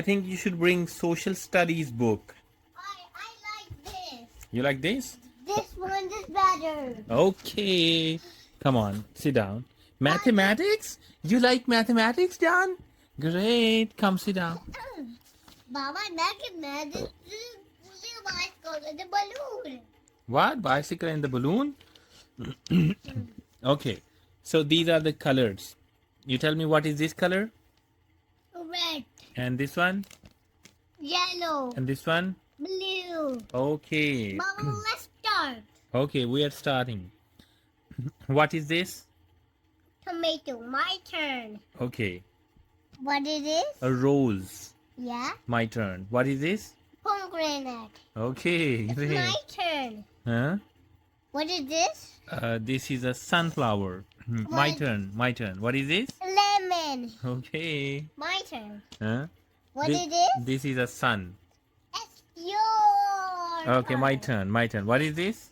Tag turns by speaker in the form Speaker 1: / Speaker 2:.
Speaker 1: think you should bring social studies book.
Speaker 2: I like this.
Speaker 1: You like this?
Speaker 2: This one is better.
Speaker 1: Okay. Come on, sit down. Mathematics? You like mathematics, John? Great. Come sit down.
Speaker 2: Baba, this is bicycle and the balloon.
Speaker 1: What? Bicycle and the balloon? Okay. So these are the colors. You tell me what is this color?
Speaker 2: Red,
Speaker 1: And this one?
Speaker 2: yellow,
Speaker 1: And this one?
Speaker 2: blue.
Speaker 1: Okay.
Speaker 2: Baba, let's start.
Speaker 1: Okay, we are starting. What is this?
Speaker 2: Tomato, my turn.
Speaker 1: Okay.
Speaker 2: What is this?
Speaker 1: A rose.
Speaker 2: Yeah.
Speaker 1: My turn. What is this?
Speaker 2: Pomegranate.
Speaker 1: Okay. Great.
Speaker 2: My turn.
Speaker 1: Huh?
Speaker 2: What is this?
Speaker 1: This is a sunflower. My
Speaker 2: What?
Speaker 1: turn. My turn. What is this?
Speaker 2: Lemon.
Speaker 1: Okay.
Speaker 2: My turn.
Speaker 1: Huh?
Speaker 2: What is this?
Speaker 1: This is a sun.
Speaker 2: It's your
Speaker 1: Okay, my
Speaker 2: turn.
Speaker 1: turn. My turn. What is this?